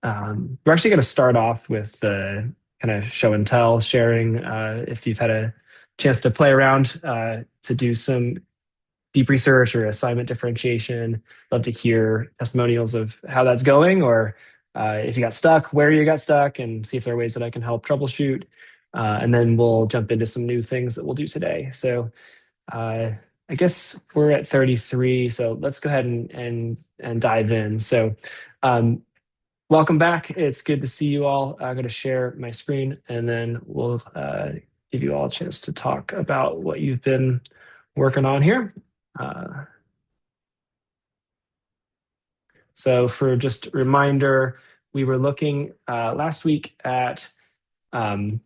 We're actually going to start off with the kind of show and tell sharing. If you've had a chance to play around to do some deep research or assignment differentiation, love to hear testimonials of how that's going, or if you got stuck, where you got stuck, and see if there are ways that I can help troubleshoot. And then we'll jump into some new things that we'll do today. So uh, I guess we're at 33, so let's go ahead and dive in. So um, welcome back. It's good to see you all. I'm going to share my screen and then we'll give you all a chance to talk about what you've been working on here. Uh, so for just a reminder, we were looking last week at um,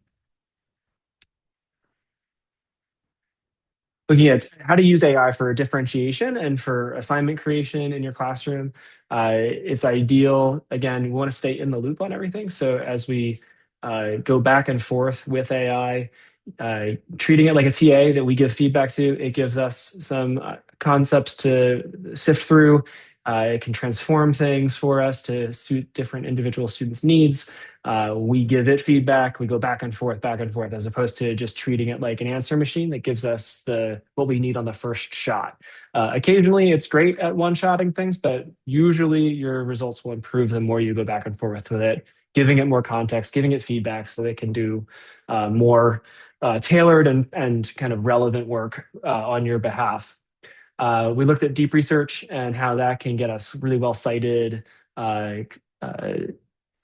looking at how to use AI for differentiation and for assignment creation in your classroom. It's ideal. Again, we want to stay in the loop on everything. So as we go back and forth with AI, treating it like a TA that we give feedback to, it gives us some concepts to sift through. It can transform things for us to suit different individual students' needs. We give it feedback. We go back and forth, as opposed to just treating it like an answer machine that gives us the what we need on the first shot. Occasionally, it's great at one-shotting things, but usually your results will improve the more you go back and forth with it, giving it more context, giving it feedback so it can do more tailored and kind of relevant work on your behalf. We looked at deep research and how that can get us really well cited uh, uh,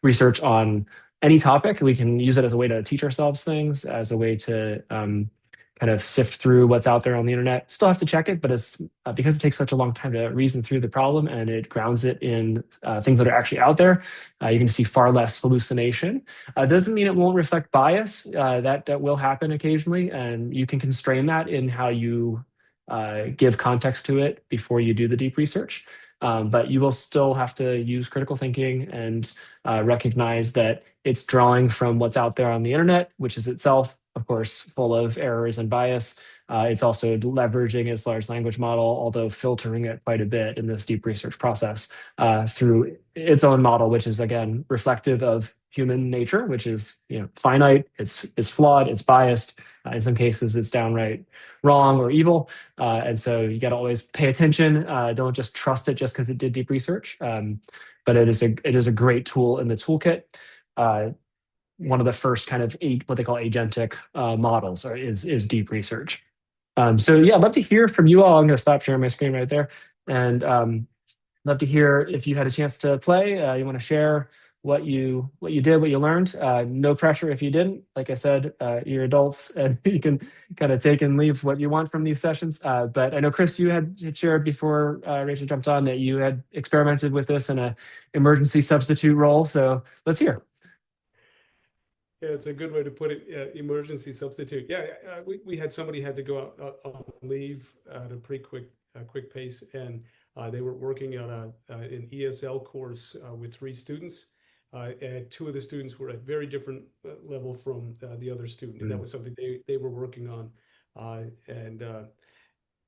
research on any topic. We can use it as a way to teach ourselves things, as a way to kind of sift through what's out there on the internet. Still have to check it, but it's because it takes such a long time to reason through the problem and it grounds it in things that are actually out there. You can see far less hallucination. Doesn't mean it won't reflect bias. That will happen occasionally, and you can constrain that in how you give context to it before you do the deep research. But you will still have to use critical thinking and recognize that it's drawing from what's out there on the internet, which is itself, of course, full of errors and bias. It's also leveraging its large language model, although filtering it quite a bit in this deep research process through its own model, which is, again, reflective of human nature, which is finite, it's flawed, it's biased. In some cases, it's downright wrong or evil. And so you got to always pay attention. Don't just trust it just because it did deep research. But it is a great tool in the toolkit. One of the first kind of what they call agentic models is deep research. So yeah, I'd love to hear from you all. I'm going to stop sharing my screen right there, and love to hear if you had a chance to play. You want to share what you did, what you learned. No pressure if you didn't. Like I said, you're adults and you can kind of take and leave what you want from these sessions. But I know, Chris, you had shared before Rachel jumped on that you had experimented with this in a emergency substitute role. So let's hear. Yeah, it's a good way to put it. Emergency substitute. Yeah, we had somebody had to go out on leave at a pretty quick pace, and they were working on an ESL course with three students, and two of the students were at very different level from the other student, and that Mm. was something they were working on, and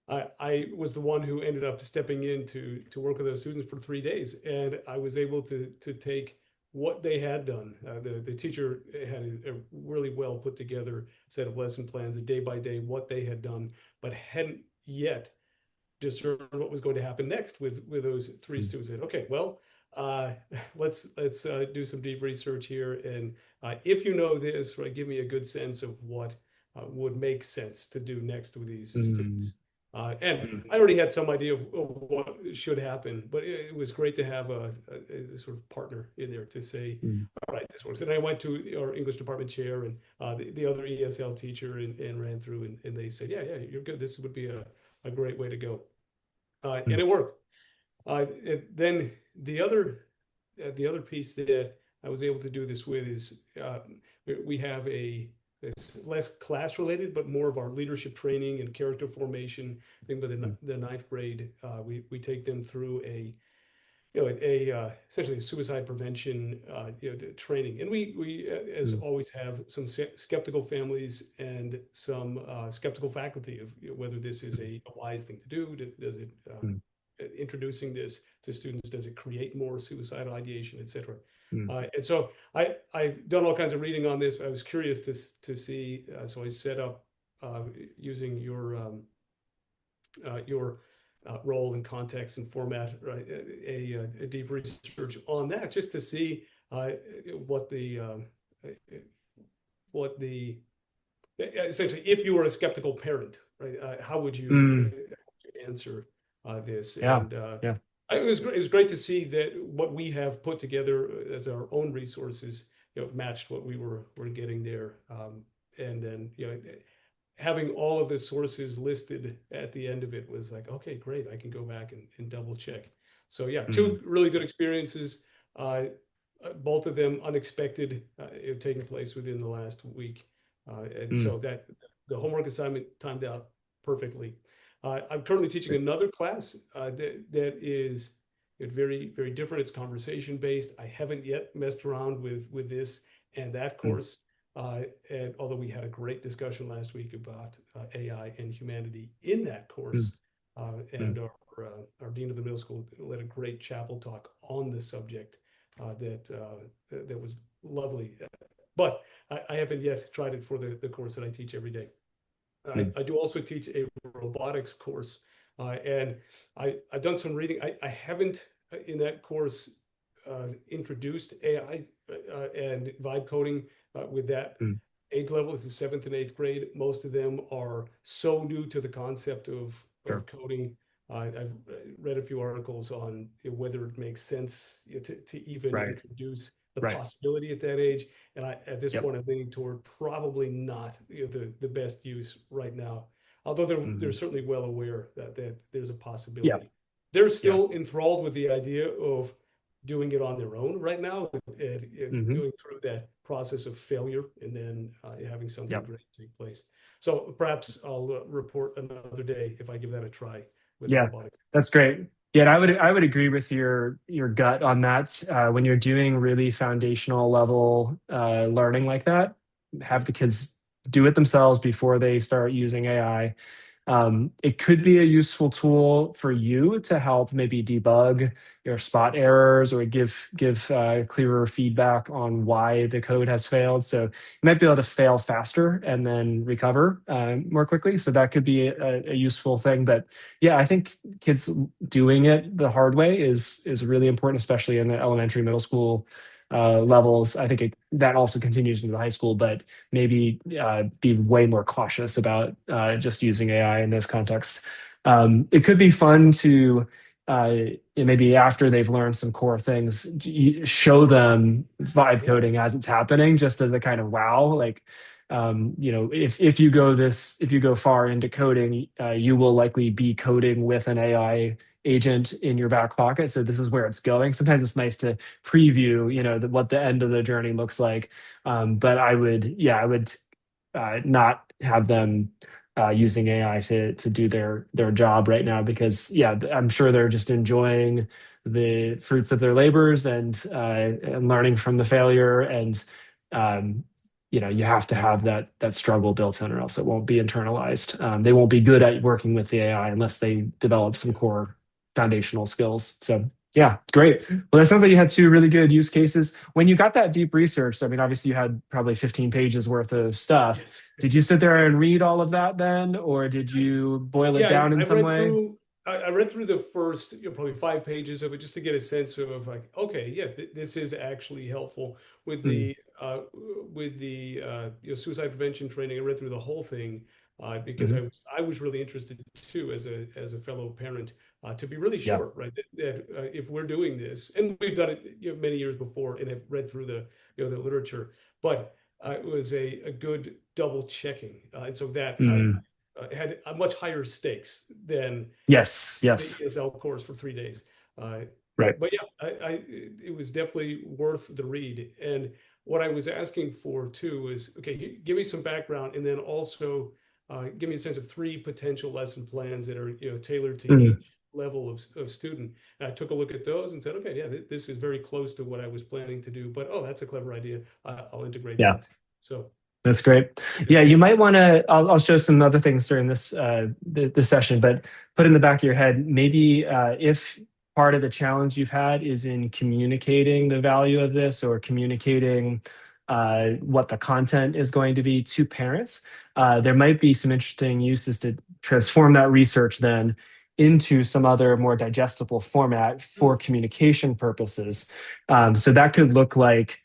I was the one who ended up stepping in to work with those students for 3 days, and I was able to take what they had done. The teacher had a really well put together set of lesson plans, a day by day what they had done, but hadn't yet discerned what was going to happen next with those three Mm. students. Said, okay, well, uh, let's do some deep research here, and if you know this, right, give me a good sense of what would make sense to do next with these Mm. students. And Mm. I already had some idea of what should happen, but it was great to have a sort of partner in there to say, Mm. all right, this works. And I went to our English department chair and the other ESL teacher and ran through, and they said, yeah, you're good. This would be a great way to go. And Mm. it worked. Then the other piece that I was able to do this with is we have it's less class related, but more of our leadership training and character formation thing. But Mm. the ninth grade, we take them through essentially a suicide prevention training, and we as Mm. always have some skeptical families and some skeptical faculty of whether this is a wise thing to do. Does it Mm. introducing this to students? Does it create more suicidal ideation, et cetera? Mm. And so I've done all kinds of reading on this. I was curious to see, so I set up using your role and context and format, right? A deep research on that, just to see what the essentially, if you were a skeptical parent, right? How would you Mm. answer this? Yeah. And Yeah. it was great to see that what we have put together as our own resources, matched what we were getting there. And then, having all of the sources listed at the end of it was like, okay, great, I can go back and double check. So yeah, Mm. two really good experiences, both of them unexpected, taking place within the last week. And Mm. so that the homework assignment timed out perfectly. I'm currently teaching another class that is very, very different. It's conversation based. I haven't yet messed around with this and that Mm. course. And although we had a great discussion last week about AI and humanity in that Mm. course, Mm. and our dean of the middle school led a great chapel talk on the subject that was lovely. But I haven't yet tried it for the course that I teach every day. Mm. I do also teach a robotics course, and I've done some reading. I haven't in that course introduced AI and vibe coding with that Mm. age level. It's the seventh and eighth grade. Most of them are so new to the concept Sure. of coding. I've read a few articles on whether it makes sense to even Right. introduce the Right. possibility at that age. And at this Yep. point, I'm leaning toward probably not the best use right now. Although they're Mhm. certainly well aware that there's a Yeah. possibility. They're Yeah. still enthralled with the idea of doing it on their own right now, and Hmm. going through that process of failure and then having something Yep. great take place. So perhaps I'll report another day if I give that a try with the Yeah. robotic. That's great. Yeah, and I would agree with your gut on that. When you're doing really foundational level learning like that, have the kids do it themselves before they start using AI. It could be a useful tool for you to help maybe debug your spot Yes. errors or give clearer feedback on why the code has failed. So you might be able to fail faster and then recover more quickly. So that could be a useful thing. But yeah, I think kids doing it the hard way is really important, especially in the elementary, middle school levels. I think that also continues into high school, but maybe be way more cautious about just using AI in those contexts. It could be fun to maybe after they've learned some core things, show them vibe coding as it's happening, just as a kind of wow. Like, if you go far into coding, you will likely be coding with an AI agent in your back pocket. So this is where it's going. Sometimes it's nice to preview, what the end of the journey looks like. But I would not have them using AI to do their job right now because I'm sure they're just enjoying the fruits of their labors and learning from the failure and um, you have to have that struggle built in or else it won't be internalized. They won't be good at working with the AI unless they develop some core foundational skills. So yeah, great. Well, that sounds like you had two really good use cases. When you got that deep research, I mean, obviously you had probably 15 pages worth of stuff. Yes. Did you sit there and read all of that then, or did you boil it Yeah, down in some way? I read through the first, probably 5 pages of it just to get a sense of like, okay, yeah, this is actually helpful with Mm. the suicide prevention training. I read through the whole thing because Hmm. I was really interested too as a fellow parent to be really Yeah. sure, right, that if we're doing this, and we've done it many years before and have read through the literature, but it was a good double checking, and so that I Mm. had a much higher stakes than Yes. the Yes. ESL course for 3 days. Uh, Right. but yeah, it was definitely worth the read. And what I was asking for too is, okay, give me some background, and then also give me a sense of three potential lesson plans that are tailored to Mm. each level of student. And I took a look at those and said, okay, yeah, this is very close to what I was planning to do. But oh, that's a clever idea. I'll integrate Yeah. that. So That's great. Yeah, you might want to. I'll show some other things during this session, but put in the back of your head maybe if part of the challenge you've had is in communicating the value of this or communicating what the content is going to be to parents, there might be some interesting uses to transform that research then into some other more digestible format for communication purposes. So that could look like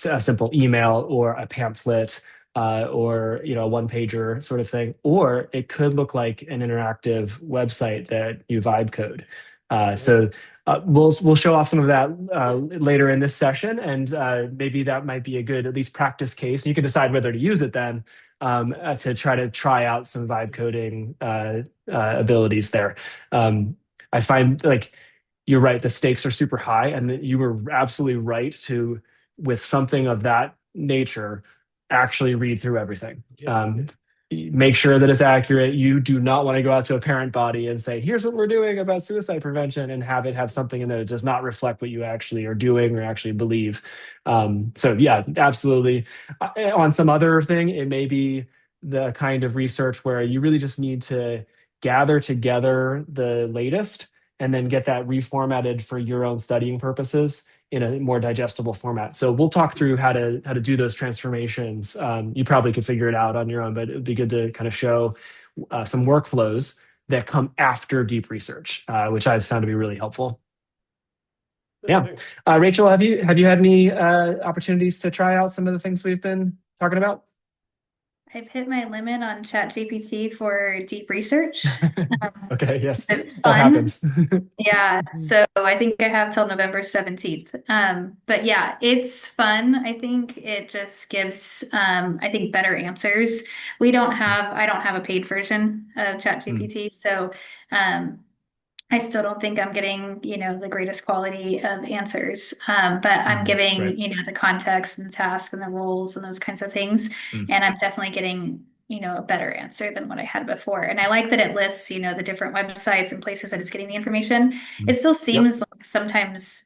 a simple email or a pamphlet or a one pager sort of thing, or it could look like an interactive website that you vibe code. So we'll show off some of that later in this session, and maybe that might be a good at least practice case. You can decide whether to use it then to try out some vibe coding abilities there. I find like you're right, the stakes are super high, and that you were absolutely right to with something of that nature actually read through everything. Yes. Make sure that it's accurate. You do not want to go out to a parent body and say, here's what we're doing about suicide prevention, and have it have something in there that does not reflect what you actually are doing or actually believe. So yeah, absolutely. On some other thing, it may be the kind of research where you really just need to gather together the latest and then get that reformatted for your own studying purposes in a more digestible format. So we'll talk through how to do those transformations. You probably could figure it out on your own, but it would be good to kind of show some workflows that come after deep research, which I've found to be really helpful. Yeah, Rachel, have you had any opportunities to try out some of the things we've been talking about? I've hit my limit on ChatGPT for deep research. Okay, yes, It's that fun. happens. Yeah, so I think I have till November 17th. But yeah, it's fun. I think it just gives I think better answers. I don't have a paid version of ChatGPT, so I still don't think I'm getting, the greatest quality of answers. But I'm Right. giving, the context and the task and the roles and those kinds of things. Mm. And I'm definitely getting, a better answer than what I had before. And I like that it lists, the different websites and places that it's getting the information. Mm. It still Yep. seems like sometimes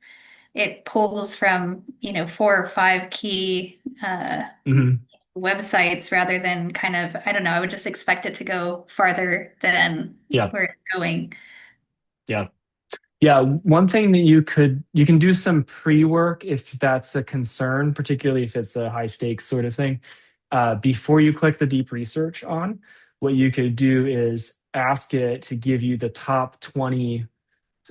it pulls from, 4 or 5 key Mhm. websites rather than kind of, I don't know, I would just expect it to go farther than Yeah. where it's going. Yeah. Yeah, one thing that you can do some pre-work if that's a concern, particularly if it's a high stakes sort of thing. Before you click the deep research on, what you could do is ask it to give you the top 20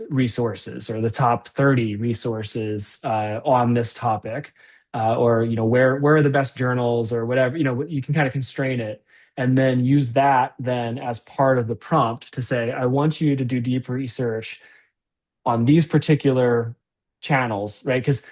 resources or the top 30 resources on this topic, or where are the best journals or whatever. You can kind of constrain it and then use that then as part of the prompt to say, I want you to do deep research on these particular channels, right? Because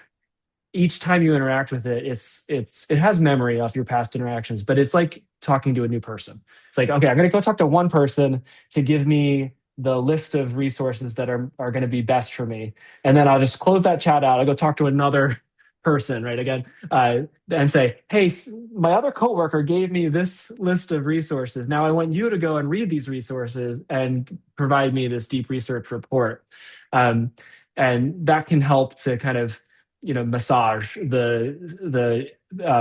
each time you interact with it, it has memory of your past interactions, but it's like talking to a new person. It's like, okay, I'm gonna go talk to one person to give me the list of resources that are going to be best for me, and then I'll just close that chat out. I'll go talk to another person, right? Again, and say, hey, my other coworker gave me this list of resources. Now I want you to go and read these resources and provide me this deep research report. Um, and that can help to kind of massage the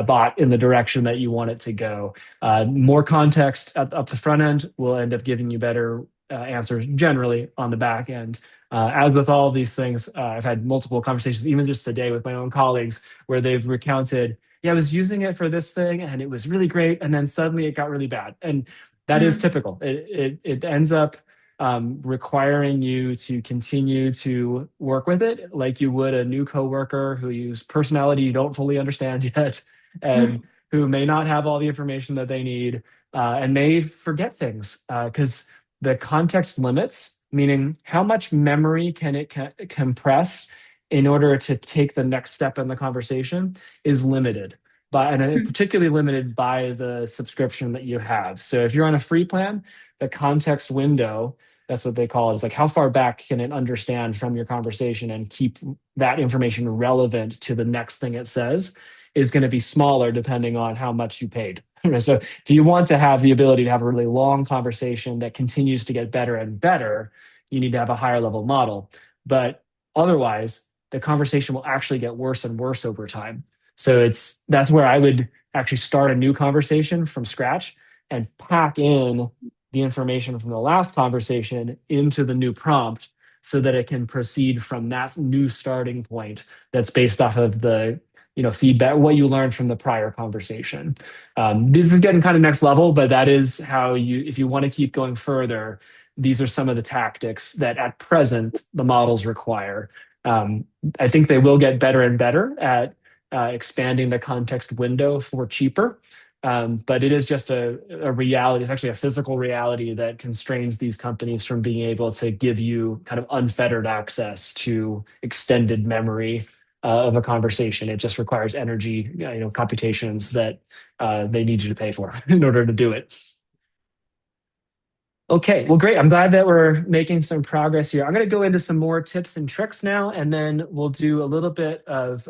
bot in the direction that you want it to go. More context up the front end will end up giving you better answers generally on the back end. As with all of these things, I've had multiple conversations, even just today with my own colleagues, where they've recounted, yeah, I was using it for this thing and it was really great, and then suddenly it got really bad. And that is typical. It ends up requiring you to continue to work with it like you would a new coworker whose personality you don't fully understand yet, and who may not have all the information that they need, and may forget things because the context limits, meaning how much memory can it compress in order to take the next step in the conversation, is limited. And it's particularly limited by the subscription that you have. So if you're on a free plan, the context window, that's what they call it, is like how far back can it understand from your conversation and keep that information relevant to the next thing it says, is going to be smaller depending on how much you paid. So if you want to have the ability to have a really long conversation that continues to get better and better, you need to have a higher level model. But otherwise, the conversation will actually get worse and worse over time. So that's where I would actually start a new conversation from scratch and pack in the information from the last conversation into the new prompt so that it can proceed from that new starting point that's based off of the feedback, what you learned from the prior conversation. This is getting kind of next level, but that is how if you want to keep going further, these are some of the tactics that at present the models require. I think they will get better and better at expanding the context window for cheaper. But it is just a reality. It's actually a physical reality that constrains these companies from being able to give you kind of unfettered access to extended memory of a conversation. It just requires energy, computations that they need you to pay for in order to do it. Okay, well, great. I'm glad that we're making some progress here. I'm going to go into some more tips and tricks now, and then we'll do a little bit of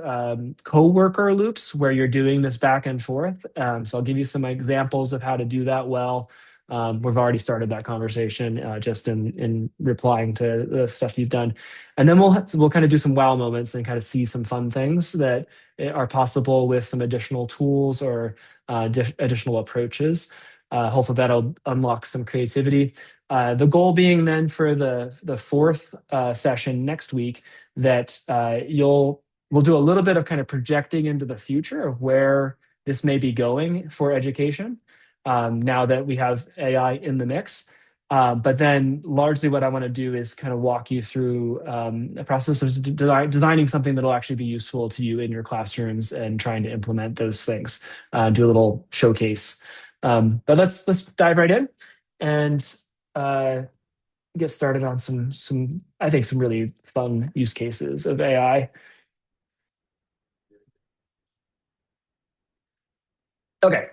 coworker loops where you're doing this back and forth. So I'll give you some examples of how to do that well. We've already started that conversation just in replying to the stuff you've done. And then we'll kind of do some wow moments and kind of see some fun things that are possible with some additional tools or additional approaches. Hopefully that'll unlock some creativity. The goal being then for the fourth session next week that we'll do a little bit of kind of projecting into the future of where this may be going for education now that we have AI in the mix. But then largely what I want to do is kind of walk you through a process of designing something that'll actually be useful to you in your classrooms and trying to implement those things, do a little showcase. But let's dive right in and get started on some I think some really fun use cases of AI. Okay,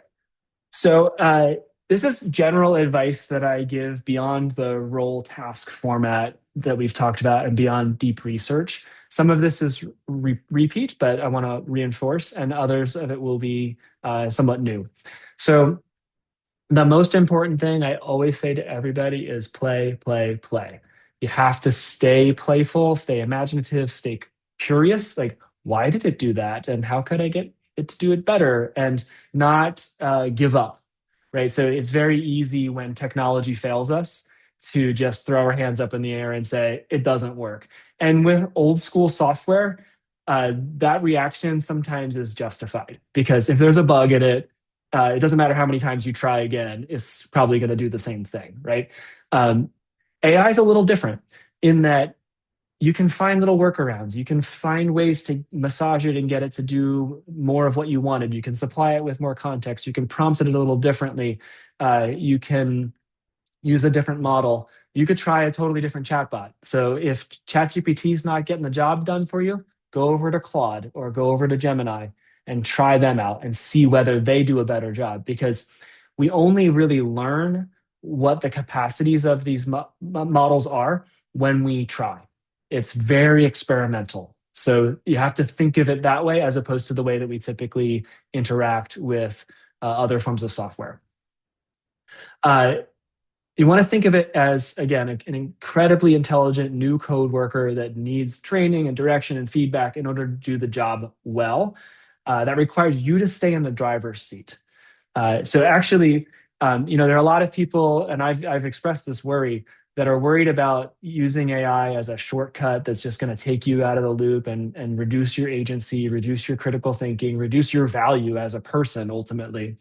so this is general advice that I give beyond the role task format that we've talked about and beyond deep research. Some of this is repeat, but I want to reinforce, and others of it will be somewhat new. So the most important thing I always say to everybody is play, play, play. You have to stay playful, stay imaginative, stay curious. Like, why did it do that? And how could I get it to do it better? And not give up, right? So it's very easy when technology fails us to just throw our hands up in the air and say, it doesn't work. And with old school software, that reaction sometimes is justified because if there's a bug in it, it doesn't matter how many times you try again, it's probably going to do the same thing, right? AI is a little different in that you can find little workarounds. You can find ways to massage it and get it to do more of what you wanted. You can supply it with more context. You can prompt it a little differently. You can use a different model. You could try a totally different chatbot. So if ChatGPT is not getting the job done for you, go over to Claude or go over to Gemini and try them out and see whether they do a better job, because we only really learn what the capacities of these models are when we try. It's very experimental. So you have to think of it that way as opposed to the way that we typically interact with other forms of software. You want to think of it as, again, an incredibly intelligent new code worker that needs training and direction and feedback in order to do the job well. That requires you to stay in the driver's seat. So actually, there are a lot of people, and I've expressed this worry, that are worried about using AI as a shortcut that's just going to take you out of the loop and reduce your agency, reduce your critical thinking, reduce your value as a person, ultimately.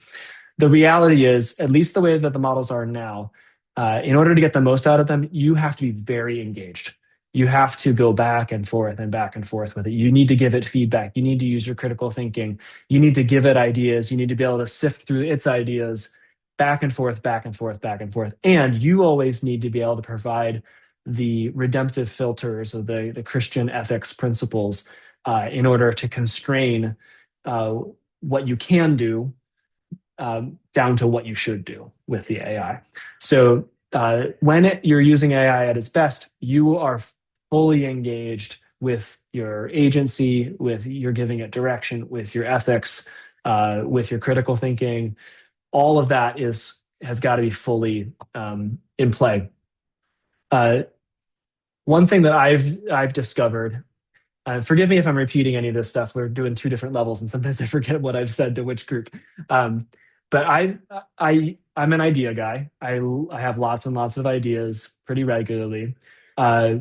The reality is, at least the way that the models are now, in order to get the most out of them, you have to be very engaged. You have to go back and forth with it. You need to give it feedback. You need to use your critical thinking. You need to give it ideas. You need to be able to sift through its ideas back and forth. And you always need to be able to provide the redemptive filters of the Christian ethics principles in order to constrain what you can do down to what you should do with the AI. So when you're using AI at its best, you are fully engaged with your agency, with you're giving it direction, with your ethics, with your critical thinking. All of that has got to be fully in play. One thing that I've discovered Forgive me if I'm repeating any of this stuff. We're doing two different levels, and sometimes I forget what I've said to which group. Um, but I'm an idea guy. I have lots and lots of ideas pretty regularly. Uh,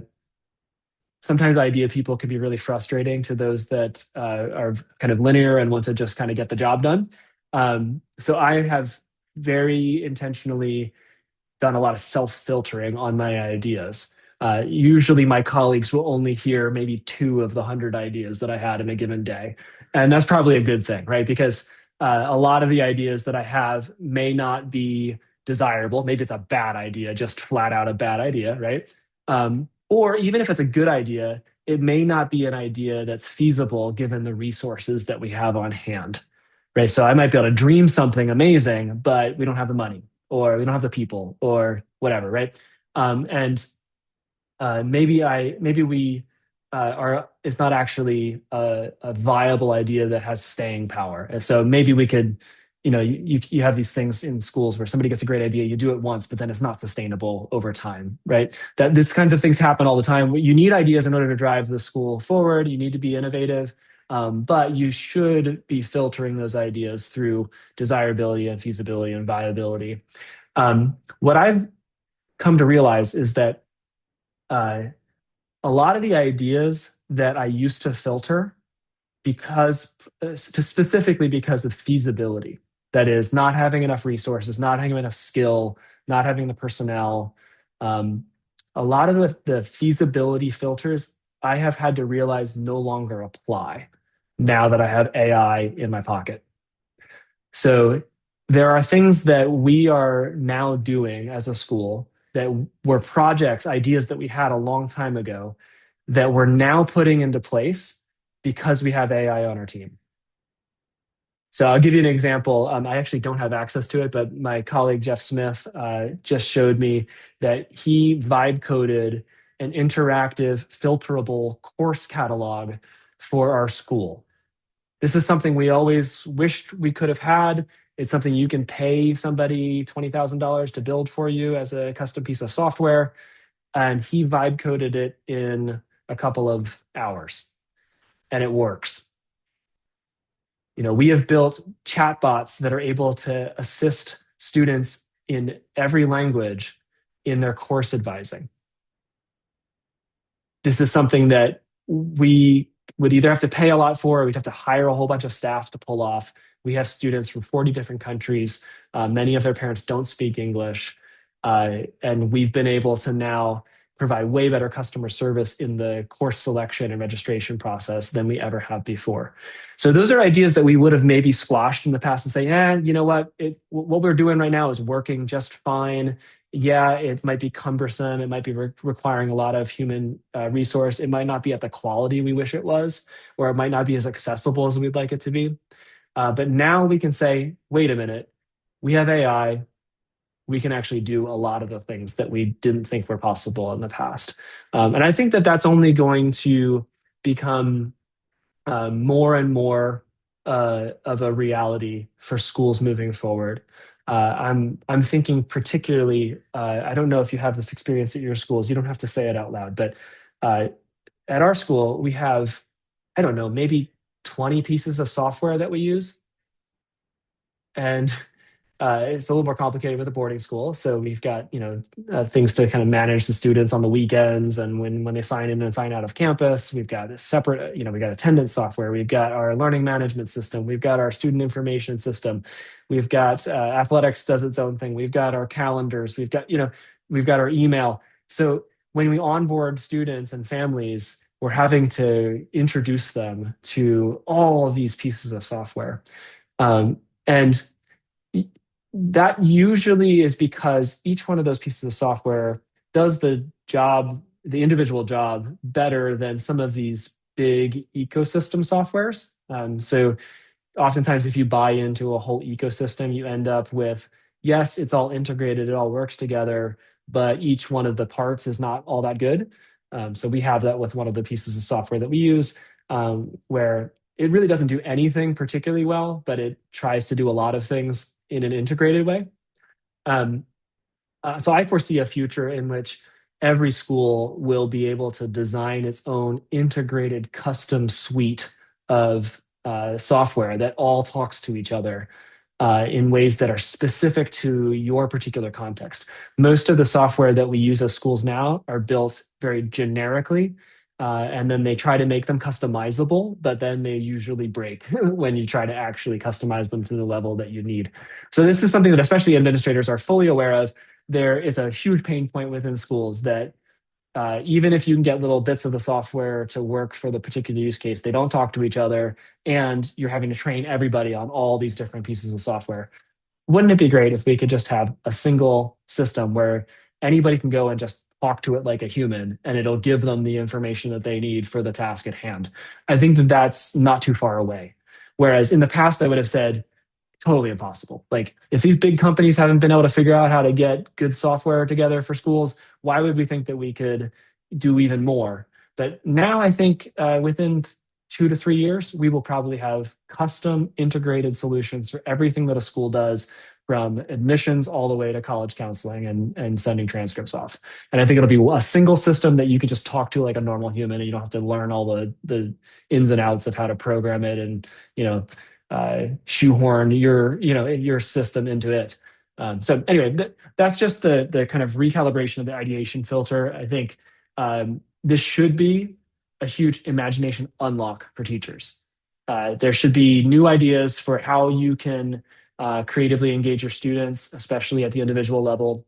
Sometimes idea people can be really frustrating to those that are kind of linear and want to just kind of get the job done. So I have very intentionally done a lot of self-filtering on my ideas. Usually my colleagues will only hear maybe 2 of the 100 ideas that I had in a given day. And that's probably a good thing, right? Because a lot of the ideas that I have may not be desirable. Maybe it's a bad idea, just flat out a bad idea, right? Or even if it's a good idea, it may not be an idea that's feasible given the resources that we have on hand, right? So I might be able to dream something amazing, but we don't have the money or we don't have the people or whatever, right? And maybe we are it's not actually a viable idea that has staying power. And so maybe we could, you have these things in schools where somebody gets a great idea, you do it once, but then it's not sustainable over time, right? That these kinds of things happen all the time. You need ideas in order to drive the school forward. You need to be innovative. But you should be filtering those ideas through desirability and feasibility and viability. What I've come to realize is that uh, a lot of the ideas that I used to filter specifically because of feasibility, that is, not having enough resources, not having enough skill, not having the personnel. Um, a lot of the feasibility filters I have had to realize no longer apply now that I have AI in my pocket. So there are things that we are now doing as a school that were projects, ideas that we had a long time ago that we're now putting into place because we have AI on our team. So I'll give you an example. I actually don't have access to it, but my colleague Jeff Smith just showed me that he vibe coded an interactive, filterable course catalog for our school. This is something we always wished we could have had. It's something you can pay somebody $20,000 to build for you as a custom piece of software. And he vibe coded it in a couple of hours, and it works. We have built chatbots that are able to assist students in every language in their course advising. This is something that we would either have to pay a lot for, or we'd have to hire a whole bunch of staff to pull off. We have students from 40 different countries. Many of their parents don't speak English. And we've been able to now provide way better customer service in the course selection and registration process than we ever have before. So those are ideas that we would have maybe squashed in the past and say, you know what? What we're doing right now is working just fine. Yeah, it might be cumbersome. It might be requiring a lot of human resource. It might not be at the quality we wish it was, or it might not be as accessible as we'd like it to be. But now we can say, wait a minute, we have AI. We can actually do a lot of the things that we didn't think were possible in the past. And I think that that's only going to become more and more of a reality for schools moving forward. I'm thinking particularly, I don't know if you have this experience at your schools, you don't have to say it out loud, but at our school, we have, I don't know, maybe 20 pieces of software that we use. And it's a little more complicated with a boarding school. So we've got, things to kind of manage the students on the weekends and when they sign in and sign out of campus. We've got a separate, we've got attendance software. We've got our learning management system. We've got our student information system. We've got athletics does its own thing. We've got our calendars. We've got our email. So when we onboard students and families, we're having to introduce them to all of these pieces of software. And that usually is because each one of those pieces of software does the individual job better than some of these big ecosystem softwares. So oftentimes if you buy into a whole ecosystem, you end up with, yes, it's all integrated, it all works together, but each one of the parts is not all that good. So we have that with one of the pieces of software that we use, where it really doesn't do anything particularly well, but it tries to do a lot of things in an integrated way. So I foresee a future in which every school will be able to design its own integrated custom suite of software that all talks to each other in ways that are specific to your particular context. Most of the software that we use as schools now are built very generically, and then they try to make them customizable, but then they usually break when you try to actually customize them to the level that you need. So this is something that especially administrators are fully aware of. There is a huge pain point within schools that even if you can get little bits of the software to work for the particular use case, they don't talk to each other, and you're having to train everybody on all these different pieces of software. Wouldn't it be great if we could just have a single system where anybody can go and just talk to it like a human, and it'll give them the information that they need for the task at hand? I think that that's not too far away. Whereas in the past, I would have said, totally impossible. Like, if these big companies haven't been able to figure out how to get good software together for schools, why would we think that we could do even more? But now I think within 2 to 3 years, we will probably have custom integrated solutions for everything that a school does, from admissions all the way to college counseling and sending transcripts off. And I think it'll be a single system that you could just talk to like a normal human, and you don't have to learn all the ins and outs of how to program it and, shoehorn your system into it. So anyway, that's just the kind of recalibration of the ideation filter. I think this should be a huge imagination unlock for teachers. There should be new ideas for how you can creatively engage your students, especially at the individual level.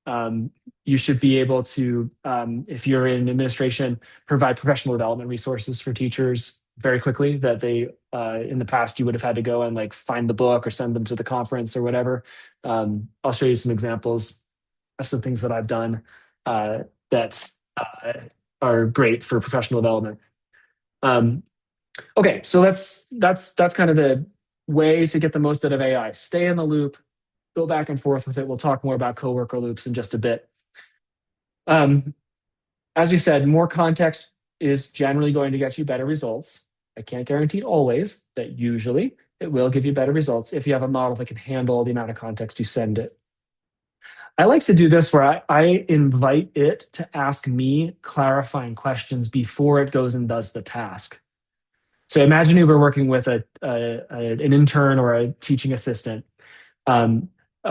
You should be able to, if you're in administration, provide professional development resources for teachers very quickly that they, in the past, you would have had to go and like find the book or send them to the conference or whatever. I'll show you some examples of some things that I've done that are great for professional development. Okay, so that's kind of the way to get the most out of AI. Stay in the loop, go back and forth with it. We'll talk more about coworker loops in just a bit. As we said, more context is generally going to get you better results. I can't guarantee always, but usually it will give you better results if you have a model that can handle the amount of context you send it. I like to do this where I invite it to ask me clarifying questions before it goes and does the task. So imagine you were working with an intern or a teaching assistant. A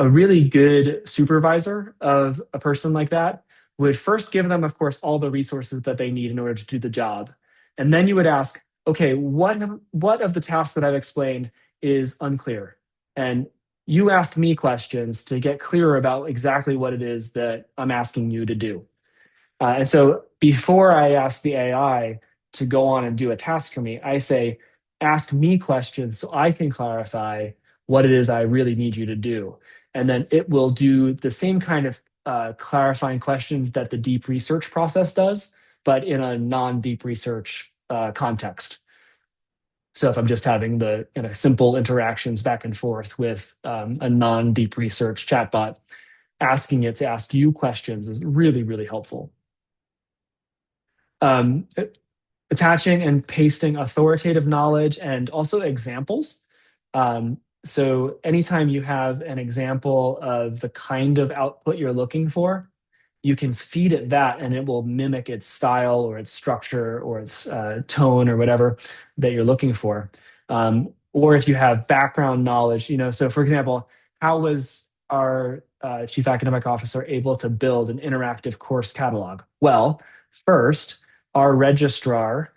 really good supervisor of a person like that would first give them, of course, all the resources that they need in order to do the job. And then you would ask, okay, what of the tasks that I've explained is unclear? And you ask me questions to get clearer about exactly what it is that I'm asking you to do. And so before I ask the AI to go on and do a task for me, I say, ask me questions so I can clarify what it is I really need you to do. And then it will do the same kind of clarifying questions that the deep research process does, but in a non-deep research context. So if I'm just having the simple interactions back and forth with a non-deep research chatbot, asking it to ask you questions is really, really helpful. Attaching and pasting authoritative knowledge and also examples. So anytime you have an example of the kind of output you're looking for, you can feed it that and it will mimic its style or its structure or its tone or whatever that you're looking for. Or if you have background knowledge, so for example, how was our chief academic officer able to build an interactive course catalog? Well, first, our registrar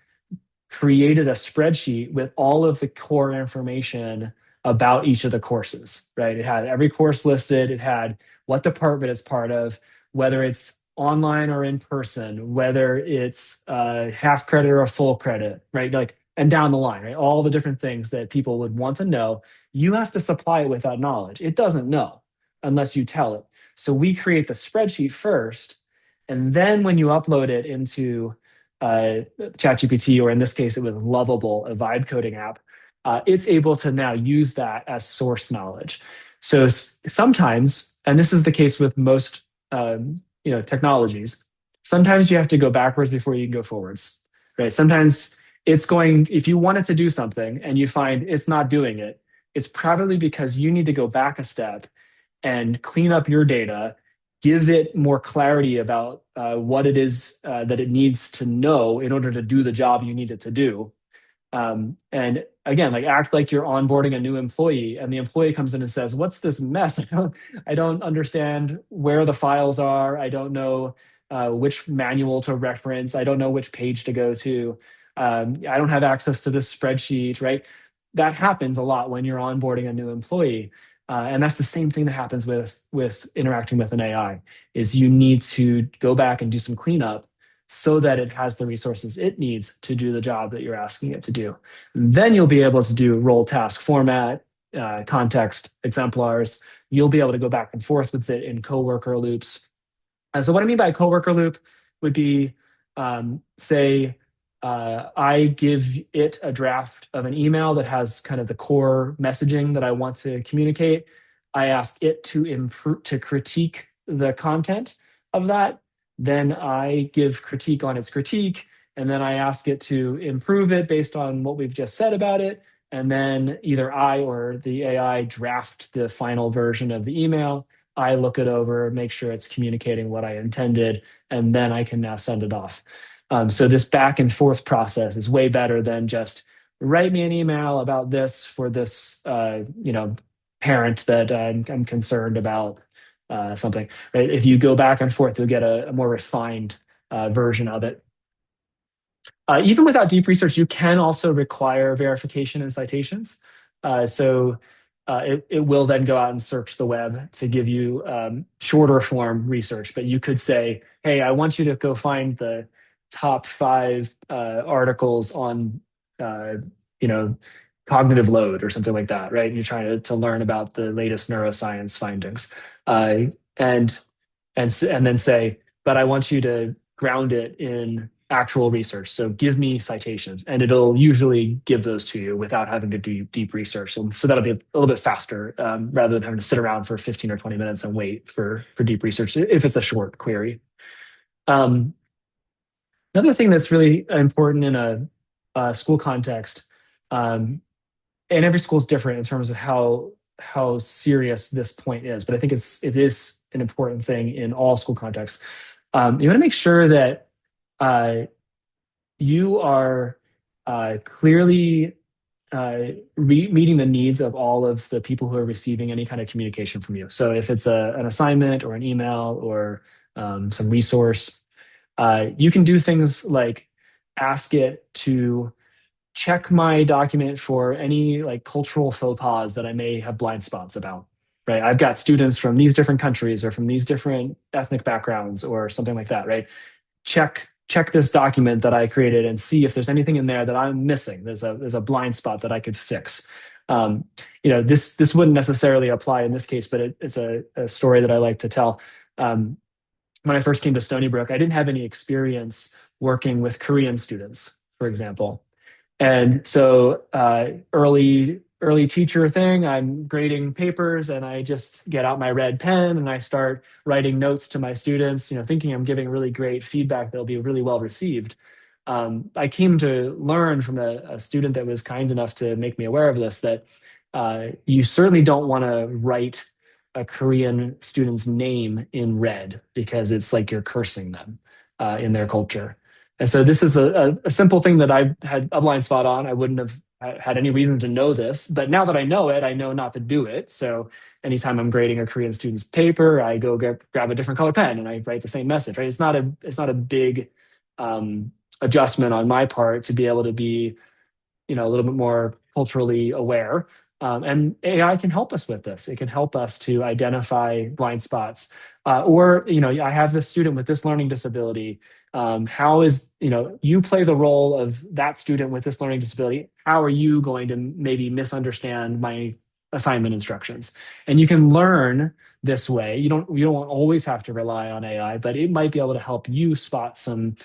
created a spreadsheet with all of the core information about each of the courses, right? It had every course listed. It had what department it's part of, whether it's online or in person, whether it's half credit or a full credit, right? And down the line, right? All the different things that people would want to know. You have to supply it with that knowledge. It doesn't know unless you tell it. So we create the spreadsheet first, and then when you upload it into ChatGPT, or in this case, it was Lovable, a vibe coding app, it's able to now use that as source knowledge. So sometimes, and this is the case with most technologies, sometimes you have to go backwards before you can go forwards, right? Sometimes if you want it to do something and you find it's not doing it, it's probably because you need to go back a step and clean up your data, give it more clarity about what it is that it needs to know in order to do the job you need it to do. And again, like act like you're onboarding a new employee, and the employee comes in and says, "What's this mess? I don't understand where the files are. I don't know which manual to reference. I don't know which page to go to. I don't have access to this spreadsheet." Right? That happens a lot when you're onboarding a new employee. And that's the same thing that happens with interacting with an AI. Is you need to go back and do some cleanup so that it has the resources it needs to do the job that you're asking it to do. Then you'll be able to do role task format, context, exemplars. You'll be able to go back and forth with it in coworker loops. So what I mean by a coworker loop would be, say, I give it a draft of an email that has kind of the core messaging that I want to communicate. I ask it to improve, to critique the content of that. Then I give critique on its critique, and then I ask it to improve it based on what we've just said about it. And then either I or the AI draft the final version of the email. I look it over, make sure it's communicating what I intended, and then I can now send it off. So this back and forth process is way better than just write me an email about this for this, parent that I'm concerned about something. Right? If you go back and forth, you'll get a more refined version of it. Even without deep research, you can also require verification and citations. It will then go out and search the web to give you shorter form research. But you could say, hey, I want you to go find the top 5 articles on, cognitive load or something like that, right? You're trying to learn about the latest neuroscience findings, and then say, but I want you to ground it in actual research. So give me citations, and it'll usually give those to you without having to do deep research. So that'll be a little bit faster, rather than having to sit around for 15 or 20 minutes and wait for deep research if it's a short query. Another thing that's really important in a school context, and every school is different in terms of how serious this point is, but I think it is an important thing in all school contexts. You want to make sure that you are clearly meeting the needs of all of the people who are receiving any kind of communication from you. So if it's an assignment or an email or some resource, you can do things like ask it to check my document for any like cultural faux pas that I may have blind spots about. Right? I've got students from these different countries or from these different ethnic backgrounds or something like that. Right? Check this document that I created and see if there's anything in there that I'm missing. There's a blind spot that I could fix. This wouldn't necessarily apply in this case, but it's a story that I like to tell. When I first came to Stony Brook, I didn't have any experience working with Korean students, for example. And so early teacher thing, I'm grading papers and I just get out my red pen and I start writing notes to my students, thinking I'm giving really great feedback that'll be really well received. I came to learn from a student that was kind enough to make me aware of this, that you certainly don't want to write a Korean student's name in red because it's like you're cursing them in their culture. And so this is a simple thing that I had a blind spot on. I wouldn't have had any reason to know this, but now that I know it, I know not to do it. So anytime I'm grading a Korean student's paper, I go grab a different color pen and I write the same message. Right? It's not a big adjustment on my part to be able to be, a little bit more culturally aware. And AI can help us with this. It can help us to identify blind spots. I have this student with this learning disability. How is, you play the role of that student with this learning disability. How are you going to maybe misunderstand my assignment instructions? And you can learn this way. You don't always have to rely on AI, but it might be able to help you spot some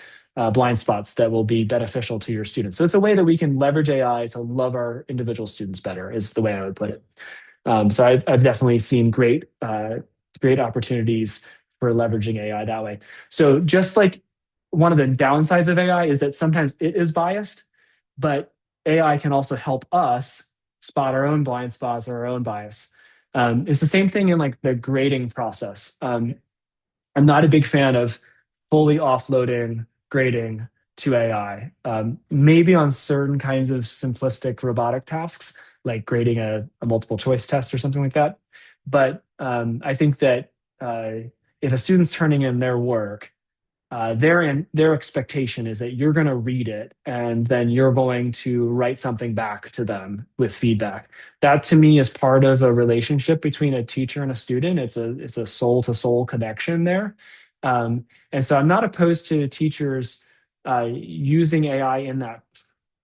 blind spots that will be beneficial to your students. So it's a way that we can leverage AI to love our individual students better, is the way I would put it. So I've definitely seen great opportunities for leveraging AI that way. So just like one of the downsides of AI is that sometimes it is biased, but AI can also help us spot our own blind spots or our own bias. It's the same thing in like the grading process. I'm not a big fan of fully offloading grading to AI. Maybe on certain kinds of simplistic robotic tasks, like grading a multiple choice test or something like that. But I think that if a student's turning in their work, their expectation is that you're going to read it and then you're going to write something back to them with feedback. That to me is part of a relationship between a teacher and a student. It's a soul to soul connection there. And so I'm not opposed to teachers using AI in that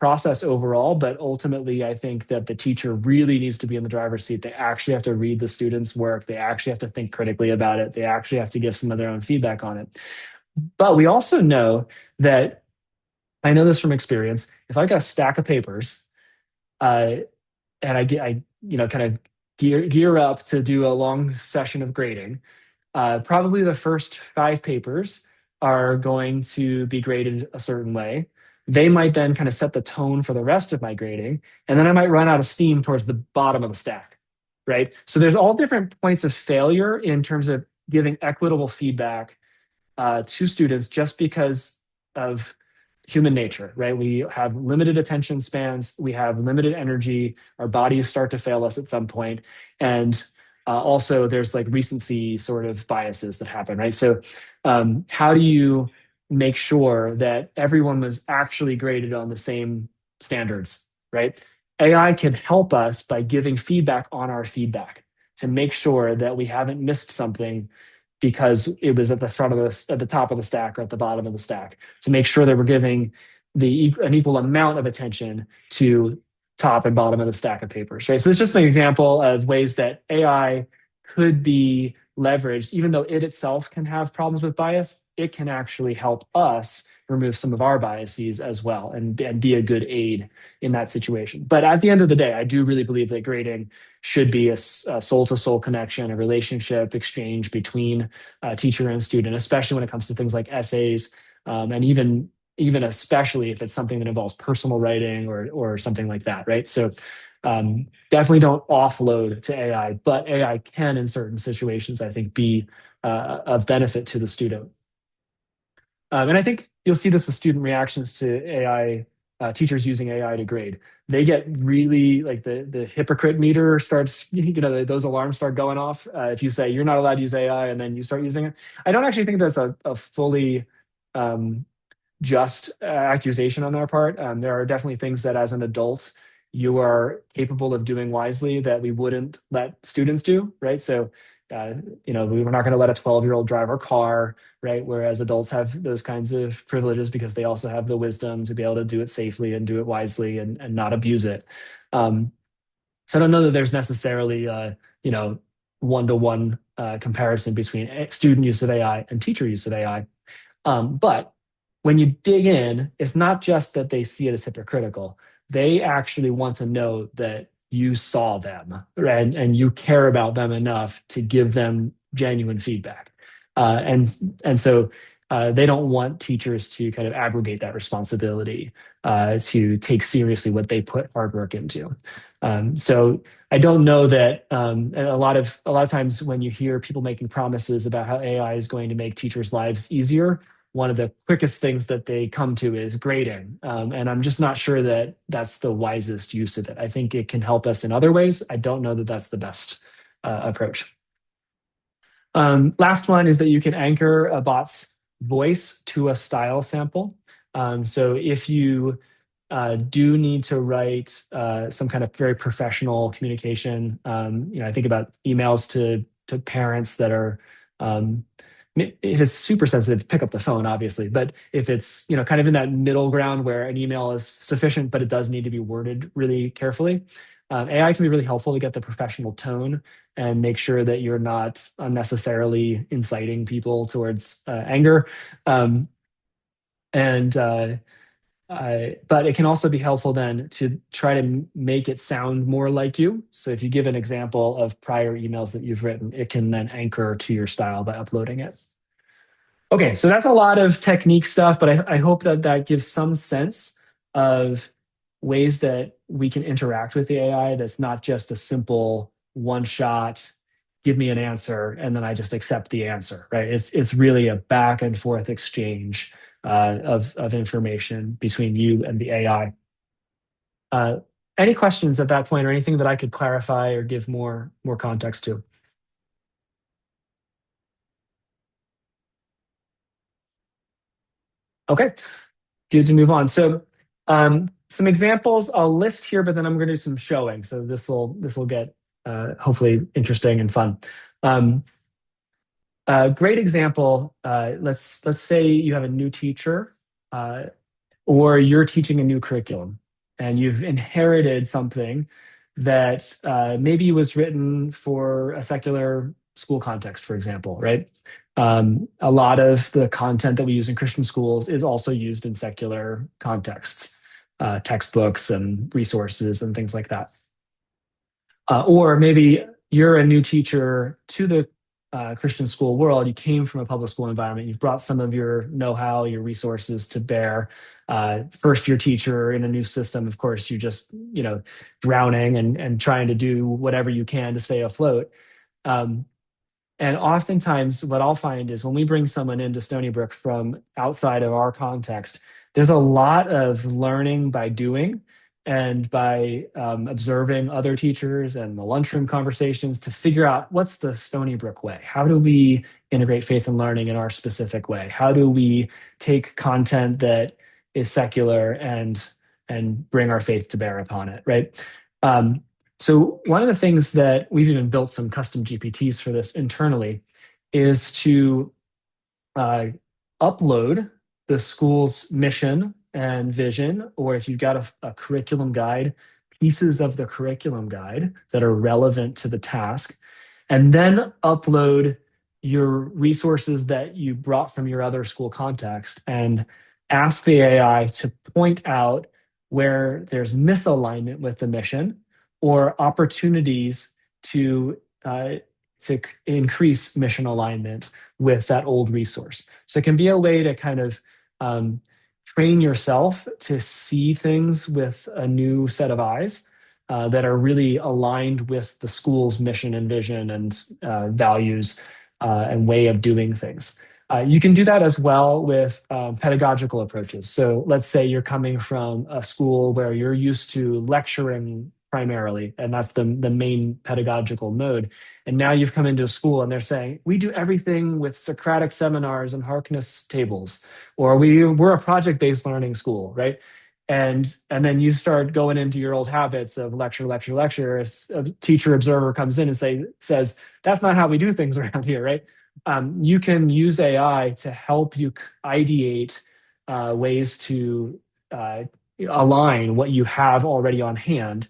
process overall, but ultimately I think that the teacher really needs to be in the driver's seat. They actually have to read the student's work. They actually have to think critically about it. They actually have to give some of their own feedback on it. But we also know that, I know this from experience, if I got a stack of papers and I kind of gear up to do a long session of grading, probably the first 5 papers are going to be graded a certain way. They might then kind of set the tone for the rest of my grading, and then I might run out of steam towards the bottom of the stack, right? So there's all different points of failure in terms of giving equitable feedback to students just because of human nature, right? We have limited attention spans, we have limited energy, our bodies start to fail us at some point, and also there's like recency sort of biases that happen, right? So how do you make sure that everyone was actually graded on the same standards, right? AI can help us by giving feedback on our feedback to make sure that we haven't missed something because it was at the top of the stack or at the bottom of the stack, to make sure that we're giving an equal amount of attention to top and bottom of the stack of papers, right? So it's just an example of ways that AI could be leveraged. Even though it itself can have problems with bias, it can actually help us remove some of our biases as well and be a good aid in that situation. But at the end of the day, I do really believe that grading should be a soul-to-soul connection, a relationship exchange between teacher and student, especially when it comes to things like essays, and even especially if it's something that involves personal writing or something like that, right? So definitely don't offload to AI, but AI can, in certain situations, I think, be of benefit to the student. And I think you'll see this with student reactions to AI, teachers using AI to grade. They get really, like, the hypocrite meter starts, those alarms start going off if you say you're not allowed to use AI and then you start using it. I don't actually think that's a fully just accusation on their part. There are definitely things that as an adult you are capable of doing wisely that we wouldn't let students do, right? So we're not going to let a 12-year-old drive our car, right? Whereas adults have those kinds of privileges because they also have the wisdom to be able to do it safely and do it wisely and not abuse it. So I don't know that there's necessarily one-to-one comparison between student use of AI and teacher use of AI. But when you dig in, it's not just that they see it as hypocritical. They actually want to know that you saw them, right? And you care about them enough to give them genuine feedback. And so they don't want teachers to kind of abrogate that responsibility to take seriously what they put hard work into. So I don't know that a lot of times when you hear people making promises about how AI is going to make teachers' lives easier, one of the quickest things that they come to is grading. And I'm just not sure that that's the wisest use of it. I think it can help us in other ways. I don't know that that's the best approach. Last one is that you can anchor a bot's voice to a style sample. So if you do need to write some kind of very professional communication, I think about emails to parents that are, if it's super sensitive, pick up the phone, obviously. But if it's kind of in that middle ground where an email is sufficient, but it does need to be worded really carefully, AI can be really helpful to get the professional tone and make sure that you're not unnecessarily inciting people towards anger. But it can also be helpful then to try to make it sound more like you. So if you give an example of prior emails that you've written, it can then anchor to your style by uploading it. Okay, so that's a lot of technique stuff, but I hope that gives some sense of ways that we can interact with the AI that's not just a simple one-shot, give me an answer, and then I just accept the answer, right? It's really a back and forth exchange of information between you and the AI. Any questions at that point, or anything that I could clarify or give more context to? Okay, good to move on. So some examples I'll list here, but then I'm going to do some showing. So this will get hopefully interesting and fun. A great example. Let's say you have a new teacher, or you're teaching a new curriculum, and you've inherited something that maybe was written for a secular school context, for example, right? A lot of the content that we use in Christian schools is also used in secular contexts, textbooks and resources and things like that. Or maybe you're a new teacher to the Christian school world. You came from a public school environment. You've brought some of your know-how, your resources to bear. First year teacher in a new system, of course, you're just drowning and trying to do whatever you can to stay afloat. And oftentimes what I'll find is when we bring someone into Stony Brook from outside of our context, there's a lot of learning by doing and by observing other teachers and the lunchroom conversations to figure out what's the Stony Brook way. How do we integrate faith and learning in our specific way? How do we take content that is secular and bring our faith to bear upon it, right? So one of the things that we've even built some custom GPTs for this internally is to upload the school's mission and vision, or if you've got a curriculum guide, pieces of the curriculum guide that are relevant to the task, and then upload your resources that you brought from your other school context and ask the AI to point out where there's misalignment with the mission or opportunities to increase mission alignment with that old resource. So it can be a way to kind of train yourself to see things with a new set of eyes that are really aligned with the school's mission and vision and values and way of doing things. You can do that as well with pedagogical approaches. So let's say you're coming from a school where you're used to lecturing primarily, and that's the main pedagogical mode. And now you've come into a school and they're saying, we do everything with Socratic seminars and Harkness tables, or we're a project-based learning school, right? And then you start going into your old habits of lecture. A teacher observer comes in and says, that's not how we do things around here, right? You can use AI to help you ideate ways to align what you have already on hand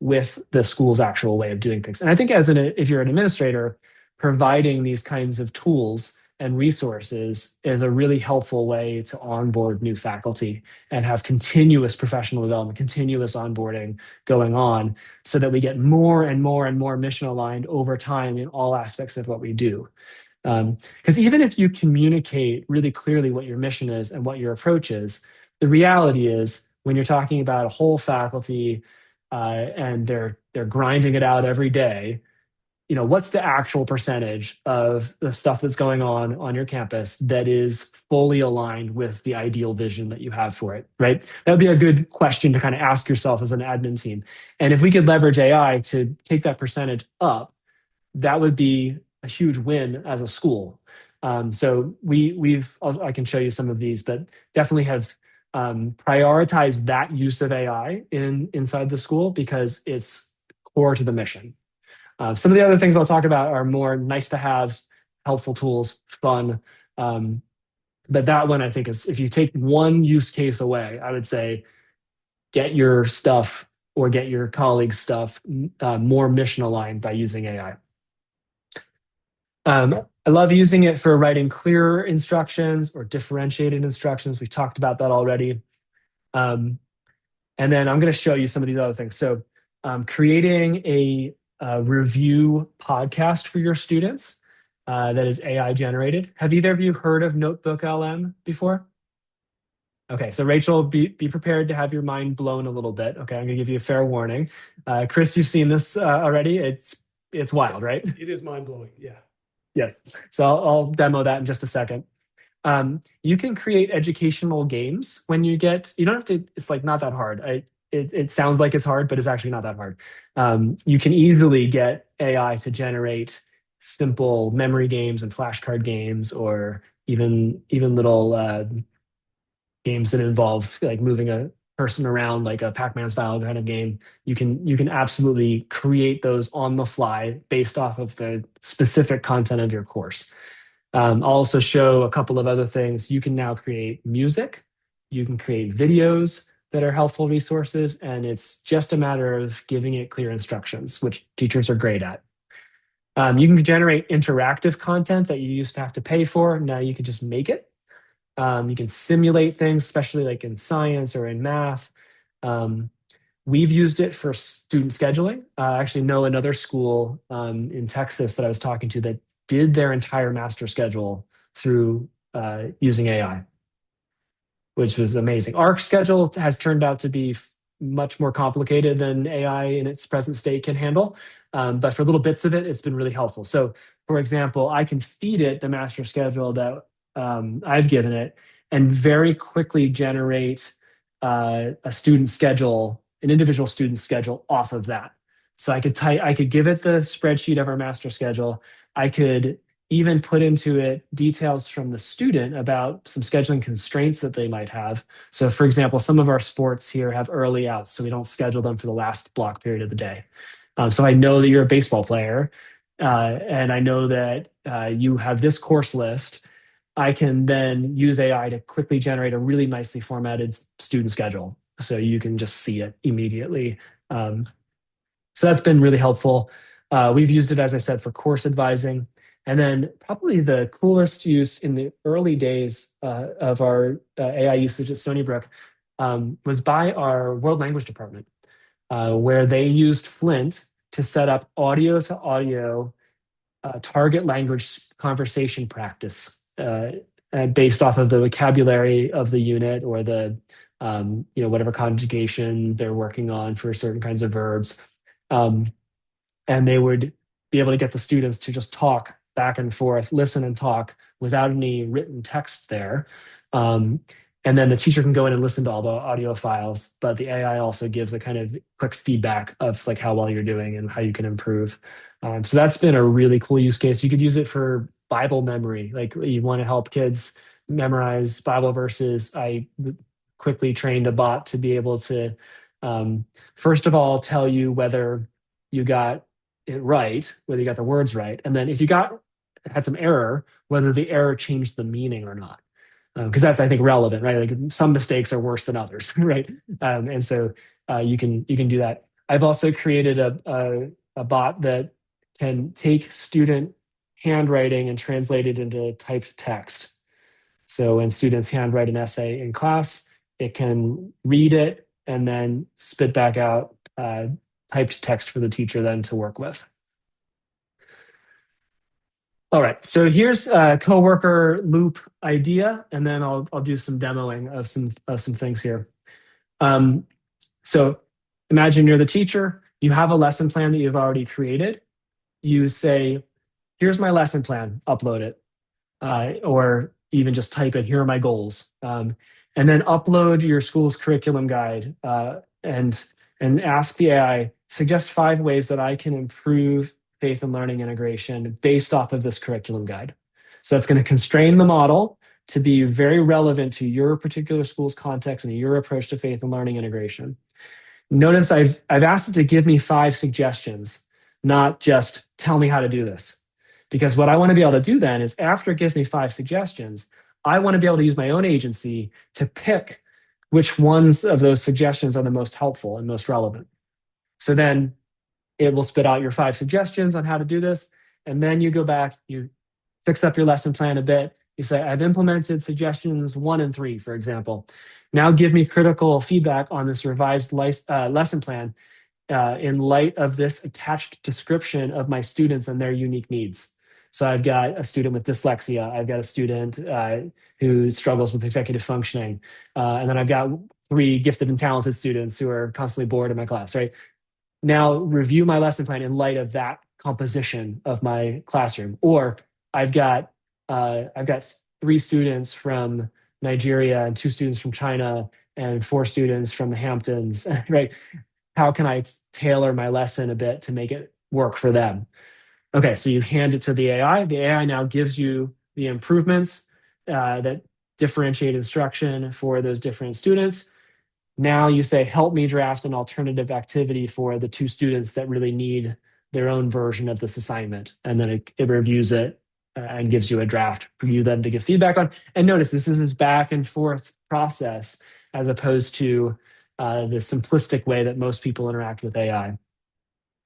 with the school's actual way of doing things. And I think if you're an administrator, providing these kinds of tools and resources is a really helpful way to onboard new faculty and have continuous professional development, continuous onboarding going on so that we get more and more and more mission aligned over time in all aspects of what we do. Because even if you communicate really clearly what your mission is and what your approach is, the reality is when you're talking about a whole faculty and they're grinding it out every day, what's the actual percentage of the stuff that's going on your campus that is fully aligned with the ideal vision that you have for it, right? That would be a good question to kind of ask yourself as an admin team. And if we could leverage AI to take that percentage up, that would be a huge win as a school. So I can show you some of these, but definitely have prioritized that use of AI inside the school because it's core to the mission. Some of the other things I'll talk about are more nice to haves, helpful tools, fun. But that one I think is, if you take one use case away, I would say get your stuff or get your colleagues' stuff more mission aligned by using AI. I love using it for writing clearer instructions or differentiated instructions. We've talked about that already. And then I'm going to show you some of these other things. So creating a review podcast for your students that is AI generated. Have either of you heard of Notebook LM before? Okay, so Rachel, be prepared to have your mind blown a little bit. Okay, I'm going to give you a fair warning. Chris, you've seen this already. It's it's wild, right? It is mind blowing. Yeah. Yes. So I'll demo that in just a second. You can create educational games when you don't have to, it's like not that hard. It sounds like it's hard, but it's actually not that hard. You can easily get AI to generate simple memory games and flashcard games, or even little games that involve like moving a person around, like a Pac-Man style kind of game. You can absolutely create those on the fly based off of the specific content of your course. I'll also show a couple of other things. You can now create music. You can create videos that are helpful resources, and it's just a matter of giving it clear instructions, which teachers are great at. You can generate interactive content that you used to have to pay for. Now you can just make it. You can simulate things, especially like in science or in math. We've used it for student scheduling. I actually know another school in Texas that I was talking to that did their entire master schedule through using AI, which was amazing. Our schedule has turned out to be much more complicated than AI in its present state can handle. But for little bits of it, it's been really helpful. So, for example, I can feed it the master schedule that I've given it and very quickly generate a student schedule, an individual student schedule off of that. So I could give it the spreadsheet of our master schedule. I could even put into it details from the student about some scheduling constraints that they might have. So for example, some of our sports here have early outs, so we don't schedule them for the last block period of the day. So I know that you're a baseball player, and I know that you have this course list. I can then use AI to quickly generate a really nicely formatted student schedule, so you can just see it immediately. So that's been really helpful. We've used it, as I said, for course advising. And then probably the coolest use in the early days of our AI usage at Stony Brook was by our world language department, where they used Flint to set up audio to audio target language conversation practice based off of the vocabulary of the unit, or the whatever conjugation they're working on for certain kinds of verbs. And they would be able to get the students to just talk back and forth, listen and talk without any written text there. And then the teacher can go in and listen to all the audio files, but the AI also gives a kind of quick feedback of like how well you're doing and how you can improve. So that's been a really cool use case. You could use it for Bible memory. Like you want to help kids memorize Bible verses. I quickly trained a bot to be able to, first of all, tell you whether you got it right, whether you got the words right. And then if you had some error, whether the error changed the meaning or not. Because that's, I think, relevant, right? Like some mistakes are worse than others, right? And so you can do that. I've also created a bot that can take student handwriting and translate it into typed text. So when students handwrite an essay in class, it can read it and then spit back out typed text for the teacher then to work with. All right, so here's a coworker loop idea, and then I'll do some demoing of some things here. So imagine you're the teacher. You have a lesson plan that you've already created. You say, here's my lesson plan, upload it. Or even just type it, here are my goals. And then upload your school's curriculum guide and ask the AI, suggest 5 ways that I can improve faith and learning integration based off of this curriculum guide. So that's going to constrain the model to be very relevant to your particular school's context and your approach to faith and learning integration. Notice I've asked it to give me 5 suggestions, not just tell me how to do this. Because what I want to be able to do then is, after it gives me 5 suggestions, I want to be able to use my own agency to pick which ones of those suggestions are the most helpful and most relevant. So then it will spit out your 5 suggestions on how to do this. And then you go back, you fix up your lesson plan a bit. You say, I've implemented suggestions 1 and 3, for example. Now give me critical feedback on this revised lesson plan in light of this attached description of my students and their unique needs. So I've got a student with dyslexia. I've got a student who struggles with executive functioning. And then I've got 3 gifted and talented students who are constantly bored in my class, right? Now review my lesson plan in light of that composition of my classroom, or I've got 3 students from Nigeria and 2 students from China and 4 students from the Hamptons, right? How can I tailor my lesson a bit to make it work for them? Okay, so you hand it to the AI. The AI now gives you the improvements that differentiate instruction for those different students. Now you say, help me draft an alternative activity for the 2 students that really need their own version of this assignment. And then it reviews it and gives you a draft for you then to give feedback on. And notice this is this back and forth process as opposed to the simplistic way that most people interact with AI.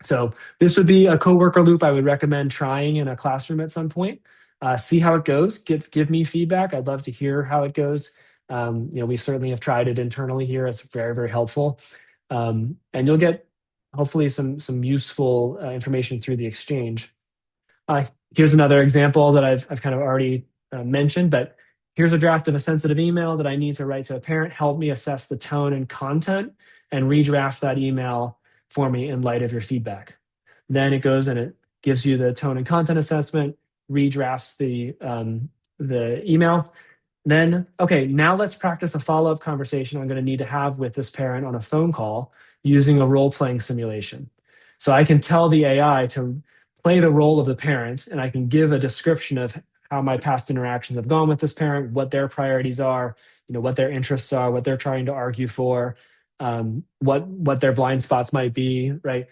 So this would be a coworker loop I would recommend trying in a classroom at some point. See how it goes. Give me feedback. I'd love to hear how it goes. We certainly have tried it internally here. It's very, very helpful. And you'll get hopefully some useful information through the exchange. Here's another example that I've kind of already mentioned, but here's a draft of a sensitive email that I need to write to a parent. Help me assess the tone and content and redraft that email for me in light of your feedback. Then it goes and it gives you the tone and content assessment, redrafts the email. Then, okay, now let's practice a follow-up conversation I'm going to need to have with this parent on a phone call using a role-playing simulation. So I can tell the AI to play the role of the parent, and I can give a description of how my past interactions have gone with this parent, what their priorities are, what their interests are, what they're trying to argue for, what their blind spots might be, right?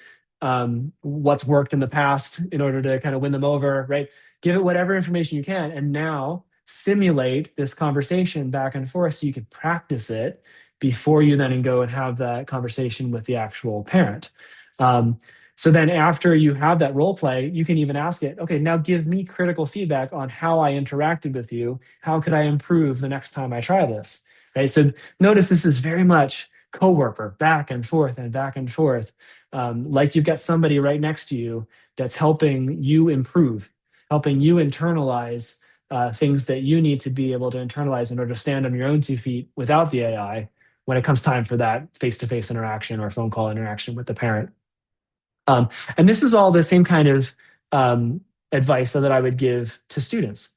What's worked in the past in order to kind of win them over, right? Give it whatever information you can, and now simulate this conversation back and forth so you can practice it before you then go and have that conversation with the actual parent. So then after you have that role play, you can even ask it, okay, now give me critical feedback on how I interacted with you. How could I improve the next time I try this, right? So notice this is very much coworker, back and forth and back and forth. Like you've got somebody right next to you that's helping you improve, helping you internalize things that you need to be able to internalize in order to stand on your own 2 feet without the AI when it comes time for that face-to-face interaction or phone call interaction with the parent. And this is all the same kind of advice that I would give to students.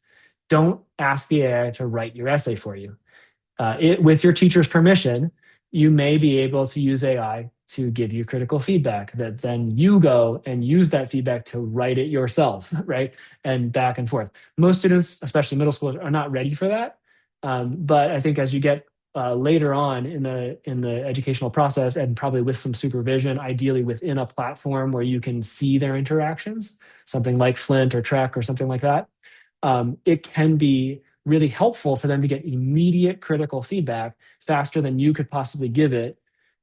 Don't ask the AI to write your essay for you. With your teacher's permission, you may be able to use AI to give you critical feedback that then you go and use that feedback to write it yourself, right? And back and forth. Most students, especially middle school, are not ready for that. But I think as you get later on in the educational process, and probably with some supervision, ideally within a platform where you can see their interactions, something like Flint or Trek or something like that, it can be really helpful for them to get immediate critical feedback faster than you could possibly give it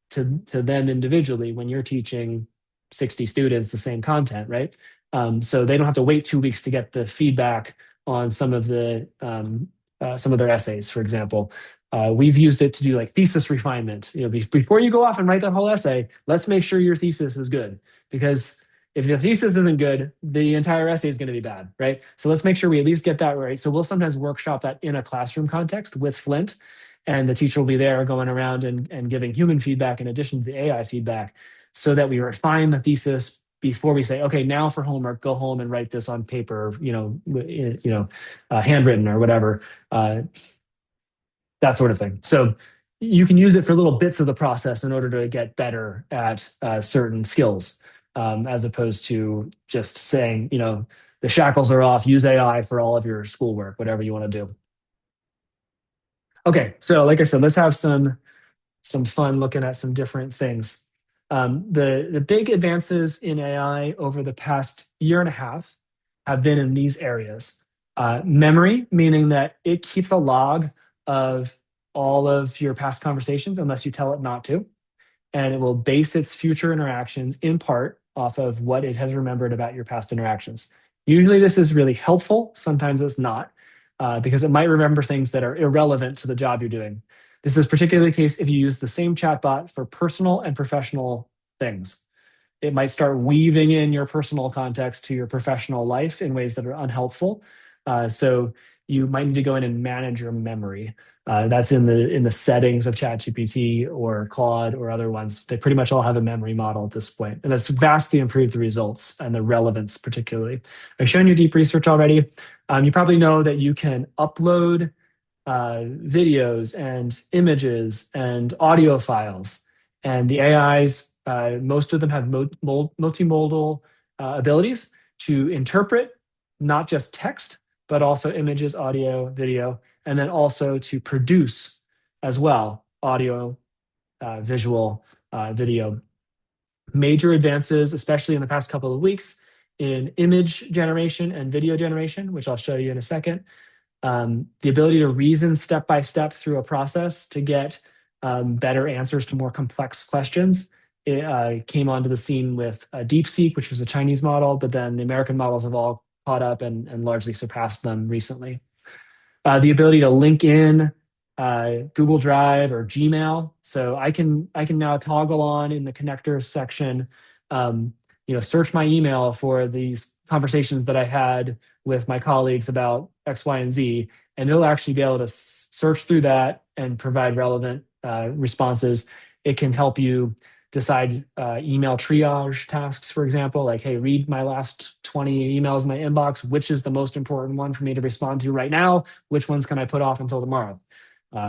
to them individually when you're teaching 60 students the same content, right? So they don't have to wait 2 weeks to get the feedback on some of their essays, for example. We've used it to do like thesis refinement. Before you go off and write that whole essay, let's make sure your thesis is good, because if your thesis isn't good, the entire essay is going to be bad, right? So let's make sure we at least get that right. So we'll sometimes workshop that in a classroom context with Flint, and the teacher will be there going around and giving human feedback in addition to the AI feedback, so that we refine the thesis before we say, okay, now for homework, go home and write this on paper, handwritten or whatever, that sort of thing. So you can use it for little bits of the process in order to get better at certain skills. As opposed to just saying, the shackles are off, use AI for all of your schoolwork, whatever you want to do. Okay, so like I said, let's have some fun looking at some different things. The big advances in AI over the past year and a half have been in these areas. Memory, meaning that it keeps a log of all of your past conversations unless you tell it not to. And it will base its future interactions in part off of what it has remembered about your past interactions. Usually this is really helpful. Sometimes it's not, because it might remember things that are irrelevant to the job you're doing. This is particularly the case if you use the same chatbot for personal and professional things. It might start weaving in your personal context to your professional life in ways that are unhelpful. So you might need to go in and manage your memory. That's in the settings of ChatGPT or Claude or other ones. They pretty much all have a memory model at this point, and that's vastly improved the results and the relevance, particularly. I've shown you deep research already. You probably know that you can upload videos and images and audio files, and the AIs, most of them have multimodal abilities to interpret not just text, but also images, audio, video, and then also to produce as well, audio, visual, video. Major advances, especially in the past couple of weeks, in image generation and video generation, which I'll show you in a second. The ability to reason step by step through a process to get better answers to more complex questions. It came onto the scene with DeepSeek, which was a Chinese model, but then the American models have all caught up and largely surpassed them recently. The ability to link in Google Drive or Gmail. So I can now toggle on in the connectors section, search my email for these conversations that I had with my colleagues about X, Y, and Z, and it'll actually be able to search through that and provide relevant responses. It can help you decide email triage tasks, for example, like, hey, read my last 20 emails in my inbox. Which is the most important one for me to respond to right now? Which ones can I put off until tomorrow?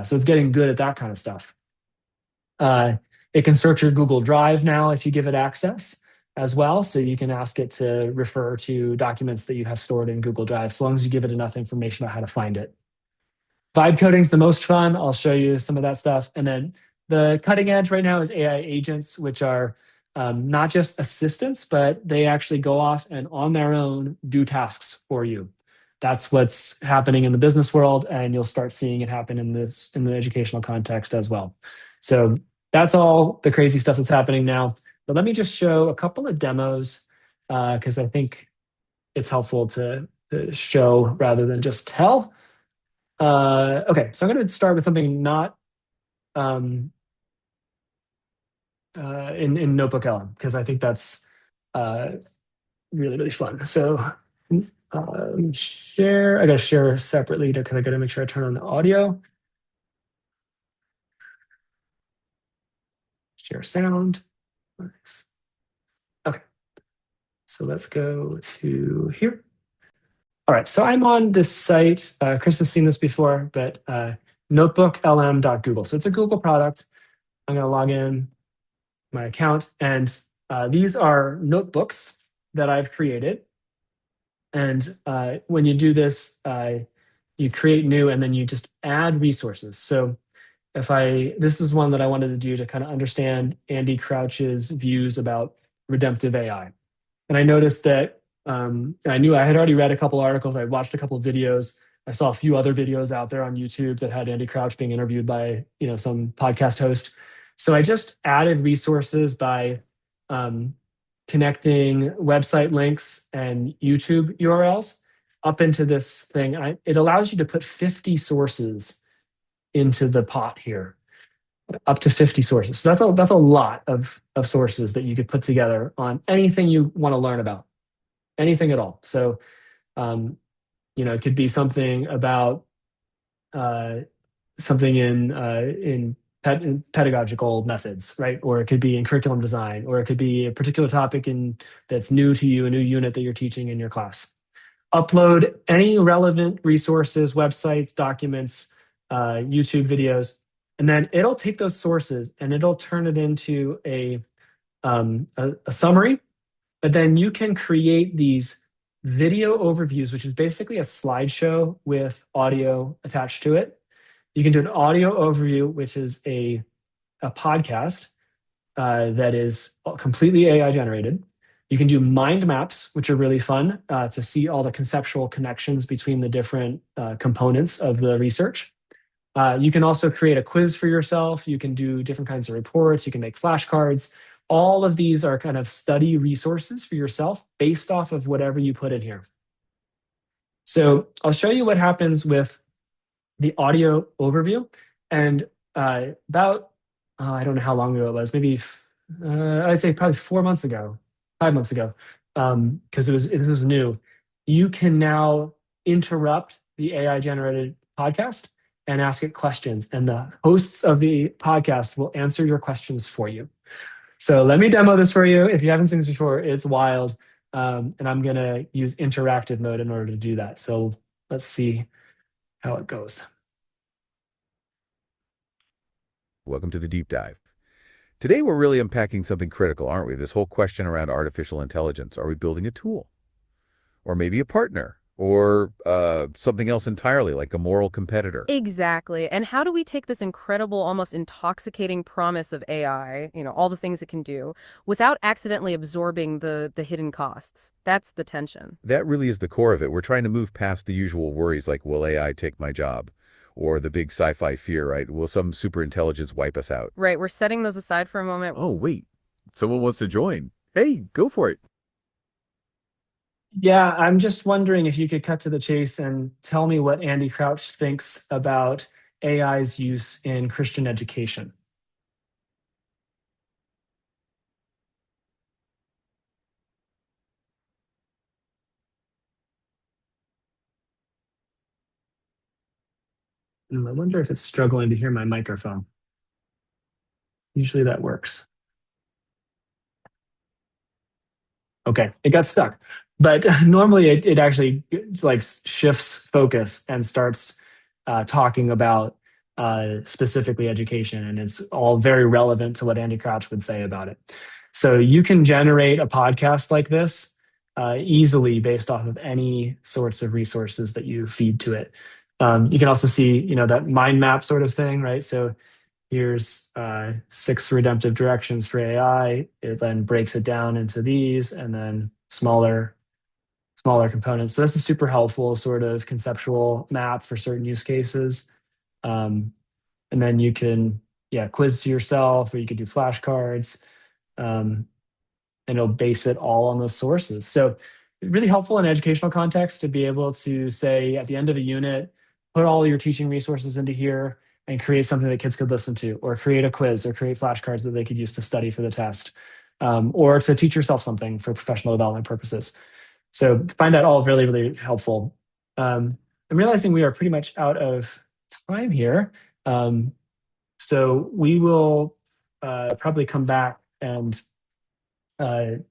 So it's getting good at that kind of stuff. It can search your Google Drive now if you give it access as well. So you can ask it to refer to documents that you have stored in Google Drive, so long as you give it enough information about how to find it. Vibe coding is the most fun. I'll show you some of that stuff. And then the cutting edge right now is AI agents, which are not just assistants, but they actually go off and on their own do tasks for you. That's what's happening in the business world, and you'll start seeing it happen in the educational context as well. So that's all the crazy stuff that's happening now. But let me just show a couple of demos because I think it's helpful to show rather than just tell. Okay, so I'm going to start with something not in NotebookLM, because I think that's really, really fun. So share. I got to share separately because I got to make sure I turn on the audio. Share sound. Nice. Okay, so let's go to here. All right, so I'm on this site. Chris has seen this before, but notebooklm.google. So it's a Google product. I'm going to log in my account, and these are notebooks that I've created. And when you do this, you create new, and then you just add resources. So this is one that I wanted to do to kind of understand Andy Crouch's views about redemptive AI. And I noticed that I knew I had already read a couple articles. I watched a couple of videos. I saw a few other videos out there on YouTube that had Andy Crouch being interviewed by some podcast host. So I just added resources by connecting website links and YouTube URLs up into this thing. It allows you to put 50 sources into the pot here, up to 50 sources. So that's a lot of sources that you could put together on anything you want to learn about, anything at all. So, it could be something about something in pedagogical methods, right? Or it could be in curriculum design, or it could be a particular topic that's new to you, a new unit that you're teaching in your class. Upload any relevant resources, websites, documents, YouTube videos, and then it'll take those sources and it'll turn it into a summary. But then you can create these video overviews, which is basically a slideshow with audio attached to it. You can do an audio overview, which is a podcast that is completely AI generated. You can do mind maps, which are really fun to see all the conceptual connections between the different components of the research. You can also create a quiz for yourself. You can do different kinds of reports. You can make flashcards. All of these are kind of study resources for yourself based off of whatever you put in here. So I'll show you what happens with the audio overview. And I don't know how long ago it was, maybe I'd say probably 5 months ago, because this was new. You can now interrupt the AI generated podcast and ask it questions, and the hosts of the podcast will answer your questions for you. So let me demo this for you. If you haven't seen this before, it's wild. And I'm going to use interactive mode in order to do that. So let's see how it goes. Welcome to the deep dive. Today, we're really unpacking something critical, aren't we? This whole question around artificial intelligence. Are we building a tool? Or maybe a partner? Or something else entirely, like a moral competitor? Exactly. And how do we take this incredible, almost intoxicating promise of AI, all the things it can do, without accidentally absorbing the hidden costs? That's the tension. That really is the core of it. We're trying to move past the usual worries like, will AI take my job? Or the big sci-fi fear, right? Will some superintelligence wipe us out? Right. We're setting those aside for a moment. Oh, wait. Someone wants to join. Hey, go for it. Yeah, I'm just wondering if you could cut to the chase and tell me what Andy Crouch thinks about AI's use in Christian education. I wonder if it's struggling to hear my microphone. Usually that works. Okay, it got stuck. But normally it actually like shifts focus and starts talking about specifically education, and it's all very relevant to what Andy Crouch would say about it. So you can generate a podcast like this easily based off of any sorts of resources that you feed to it. You can also see, that mind map sort of thing, right? So here's 6 redemptive directions for AI. It then breaks it down into these and then smaller components. So that's a super helpful sort of conceptual map for certain use cases. And then you can, quiz to yourself, or you could do flashcards, and it'll base it all on those sources. So really helpful in educational context to be able to say at the end of a unit, put all your teaching resources into here and create something that kids could listen to, or create a quiz, or create flashcards that they could use to study for the test, or to teach yourself something for professional development purposes. So find that all really, really helpful. I'm realizing we are pretty much out of time here. So we will probably come back and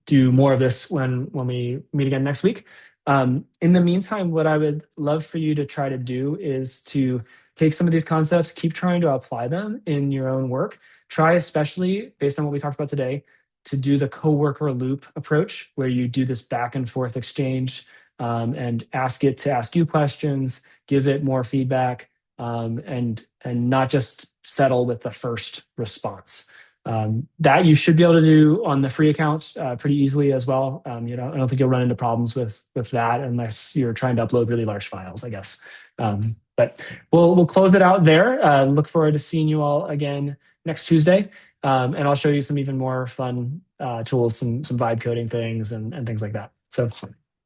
do more of this when we meet again next week. In the meantime, what I would love for you to try to do is to take some of these concepts, keep trying to apply them in your own work. Try, especially based on what we talked about today, to do the coworker loop approach, where you do this back and forth exchange and ask it to ask you questions, give it more feedback, and not just settle with the first response. That you should be able to do on the free account pretty easily as well. I don't think you'll run into problems with that unless you're trying to upload really large files, I guess. But we'll close it out there. Look forward to seeing you all again next Tuesday. And I'll show you some even more fun tools, some vibe coding things and things like that. So,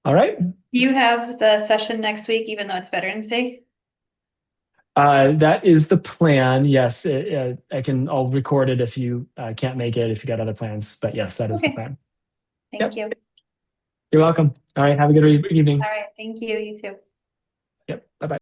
all right. You have the session next week, even though it's Veterans Day? That is the plan. Yes, I'll record it if you can't make it, if you got other plans. But yes, that is the plan. Thank you. You're welcome. All right. Have a good evening. All right. Thank you. You too. Yep. Bye-bye.